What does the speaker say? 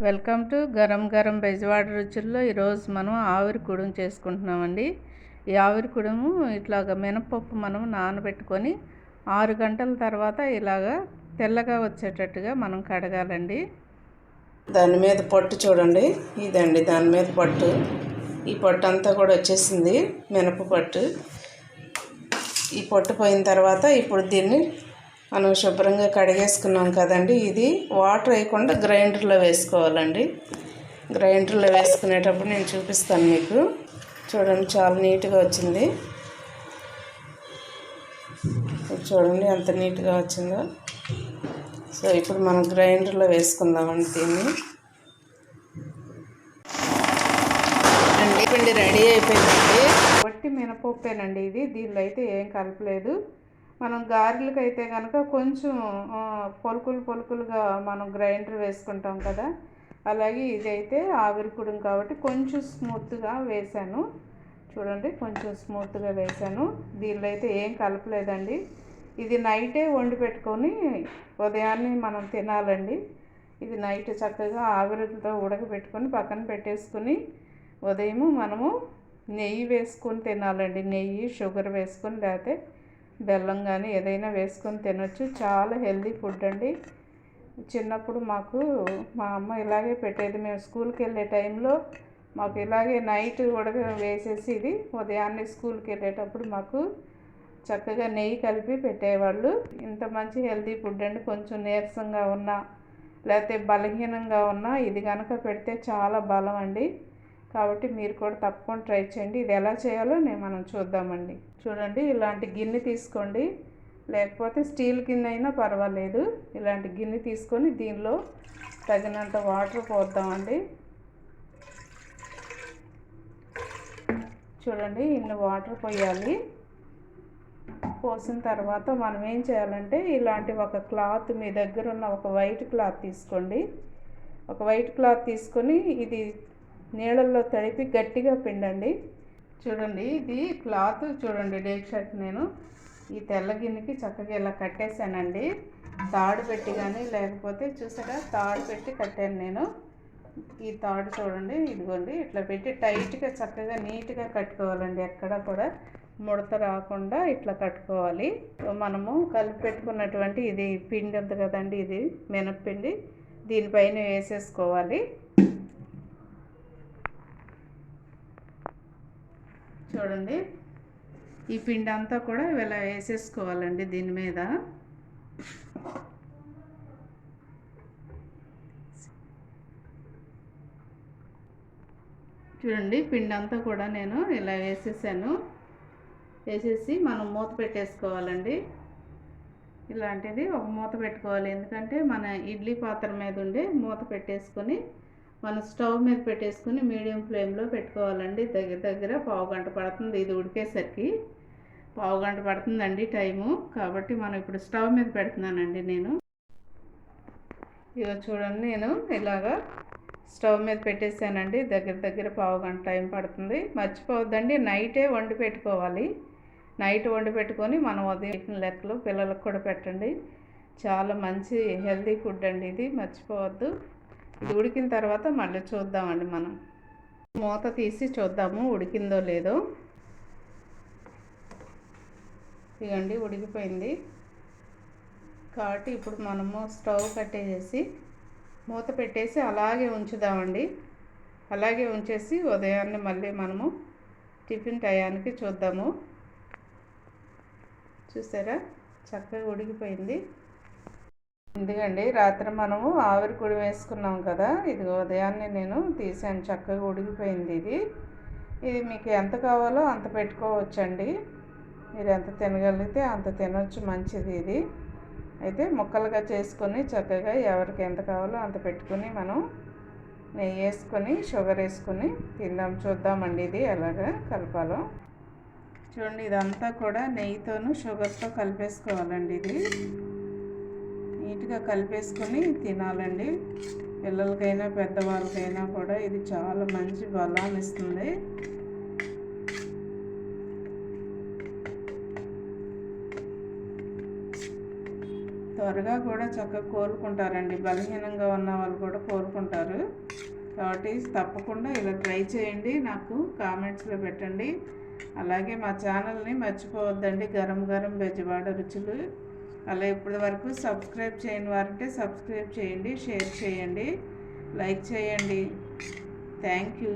Welcome to గరం గరం బెజవాడ రుచుల్లో. ఈరోజు మనం ఆవిరి కుడుము చేసుకుంటున్నామండి. ఈ ఆవిరి కుడుము ఇట్లాగ మినపప్పు మనం నానబెట్టుకొని 6 గంటల తర్వాత ఇలాగా తెల్లగా వచ్చేటట్టుగా మనం కడగాలండి. దాని మీద పొట్టు చూడండి, ఇదండి దాని మీద పొట్టు. ఈ పొట్టు అంతా కూడా వచ్చేసింది, మినప పొట్టు. ఈ పొట్టు పోయిన తర్వాత ఇప్పుడు దీన్ని మనం శుభ్రంగా కడిగేసుకున్నాం కదండి. ఇది వాటర్ వేయకుండా గ్రైండర్లో వేసుకోవాలండి. గ్రైండర్లో వేసుకునేటప్పుడు నేను చూపిస్తాను మీకు. చూడండి, చాలా నీట్గా వచ్చింది. చూడండి ఎంత నీట్గా వచ్చిందో. సో ఇప్పుడు మనం గ్రైండర్లో వేసుకుందామండి దీన్ని. పిండి రెడీ అయిపోయిందండి. వట్టి మినపప్పేనండి ఇది. దీనిలో అయితే ఏం కలపలేదు. మనం గారెలకు అయితే కనుక కొంచెం పొలుకులుగా మనం గ్రైండర్ వేసుకుంటాం కదా, అలాగే ఇదైతే ఆవిరి కుడుము కాబట్టి కొంచెం స్మూత్గా వేసాను. చూడండి, కొంచెం స్మూత్గా వేసాను. దీనిలో అయితే ఏం కలపలేదండి. ఇది నైటే వండి పెట్టుకొని ఉదయాన్నే మనం తినాలండి. ఇది నైట్ చక్కగా ఆవిరితో ఉడకబెట్టుకొని పక్కన పెట్టేసుకుని ఉదయము మనము నెయ్యి వేసుకొని తినాలండి. నెయ్యి, షుగర్ వేసుకొని, లేకపోతే బెల్లం కానీ ఏదైనా వేసుకొని తినొచ్చు. చాలా హెల్దీ ఫుడ్ అండి. చిన్నప్పుడు మాకు మా అమ్మ ఇలాగే పెట్టేది. మేము స్కూల్కి వెళ్ళే టైంలో మాకు ఇలాగే నైట్ ఉడక వేసేసి ఇది ఉదయాన్నే స్కూల్కి వెళ్ళేటప్పుడు మాకు చక్కగా నెయ్యి కలిపి పెట్టేవాళ్ళు. ఇంత మంచి హెల్దీ ఫుడ్ అండి. కొంచెం నీరసంగా ఉన్నా లేకపోతే బలహీనంగా ఉన్నా ఇది కనుక పెడితే చాలా బలం అండి. కాబట్టి మీరు కూడా తప్పకుండా ట్రై చేయండి. ఇది ఎలా చేయాలో మనం చూద్దామండి. చూడండి, ఇలాంటి గిన్నె తీసుకోండి, లేకపోతే స్టీల్ గిన్నె అయినా పర్వాలేదు. ఇలాంటి గిన్నె తీసుకొని దీనిలో తగినంత వాటర్ పోద్దామండి. చూడండి, ఇన్ని వాటర్ పోయాలి. పోసిన తర్వాత మనం ఏం చేయాలంటే ఇలాంటి ఒక క్లాత్, మీ దగ్గర ఉన్న ఒక వైట్ క్లాత్ తీసుకోండి. ఒక వైట్ క్లాత్ తీసుకొని ఇది నీళ్ళల్లో తడిపి గట్టిగా పిండండి. చూడండి, ఇది క్లాత్ చూడండి, డేక్షాకి నేను ఈ తెల్ల గిన్నెకి చక్కగా ఇలా కట్టేశానండి. తాడు పెట్టి కానీ లేకపోతే చూసారా, తాడు పెట్టి కట్టాను నేను. ఈ తాడు చూడండి, ఇదిగోండి, ఇట్లా పెట్టి టైట్గా చక్కగా నీట్గా కట్టుకోవాలండి. ఎక్కడ కూడా ముడత రాకుండా ఇట్లా కట్టుకోవాలి. మనము కలిపి పెట్టుకున్నటువంటి ఇది పిండి ఉంది కదండి, ఇది మినప్పిండి, దీనిపైన వేసేసుకోవాలి. చూడండి, ఈ పిండి అంతా కూడా ఇలా వేసేసుకోవాలండి దీని మీద. చూడండి, పిండి అంతా కూడా నేను ఇలా వేసేసాను. వేసేసి మనం మూత పెట్టేసుకోవాలండి. ఇలాంటిది ఒక మూత పెట్టుకోవాలి. ఎందుకంటే మన ఇడ్లీ పాత్ర మీద ఉండే మూత పెట్టేసుకొని మనం స్టవ్ మీద పెట్టేసుకుని మీడియం ఫ్లేమ్లో పెట్టుకోవాలండి. దగ్గర పావు గంట పడుతుంది. ఇది ఉడికేసరికి పావు గంట పడుతుందండి టైము. కాబట్టి మనం ఇప్పుడు స్టవ్ మీద పెడుతున్నానండి నేను. ఇక చూడండి, నేను ఇలాగా స్టవ్ మీద పెట్టేసానండి. దగ్గర పావు గంట టైం పడుతుంది. మర్చిపోవద్దండి, నైటే వండి పెట్టుకోవాలి. నైట్ వండి పెట్టుకొని మనం ఉదయం లెక్కలు పిల్లలకు కూడా పెట్టండి. చాలా మంచి హెల్తీ ఫుడ్ అండి ఇది, మర్చిపోవద్దు. ఇది ఉడికిన తర్వాత మళ్ళీ చూద్దామండి. మనం మూత తీసి చూద్దాము ఉడికిందో లేదో. ఇదండి, ఉడికిపోయింది. కాబట్టి ఇప్పుడు మనము స్టవ్ కట్టేసి మూత పెట్టేసి అలాగే ఉంచుదామండి. అలాగే ఉంచేసి ఉదయాన్నే మళ్ళీ మనము టిఫిన్ టయానికి చూద్దాము. చూసారా, చక్కగా ఉడికిపోయింది. ఎందుకండి, రాత్రి మనము ఆవిరి కుడి వేసుకున్నాం కదా, ఇది ఉదయాన్నే నేను తీసాను. చక్కగా ఉడికిపోయింది ఇది మీకు ఎంత కావాలో అంత పెట్టుకోవచ్చండి. మీరు ఎంత తినగలిగితే అంత తినొచ్చు, మంచిది ఇది. అయితే ముక్కలుగా చేసుకొని చక్కగా ఎవరికి ఎంత కావాలో అంత పెట్టుకొని మనం నెయ్యి వేసుకొని షుగర్ వేసుకొని చూద్దామండి ఇది ఎలాగా కలపాలో. చూడండి, ఇదంతా కూడా నెయ్యితోనూ షుగర్తో కలిపేసుకోవాలండి. ఇది నీట్గా కలిపేసుకొని తినాలండి. పిల్లలకైనా పెద్దవాళ్ళకైనా కూడా ఇది చాలా మంచి బలాన్ని ఇస్తుంది. త్వరగా కూడా చక్కగా కోలుకుంటారండి. బలహీనంగా ఉన్న వాళ్ళు కూడా కోలుకుంటారు. కాబట్టి తప్పకుండా ఇలా ట్రై చేయండి, నాకు కామెంట్స్లో పెట్టండి. అలాగే మా ఛానల్ని మర్చిపోవద్దండి, గరం గరం బెజవాడ రుచులు. అలా ఇప్పటి వరకు సబ్స్క్రైబ్ చేయని వారంటే సబ్స్క్రైబ్ చేయండి, షేర్ చేయండి, లైక్ చేయండి. Thank you.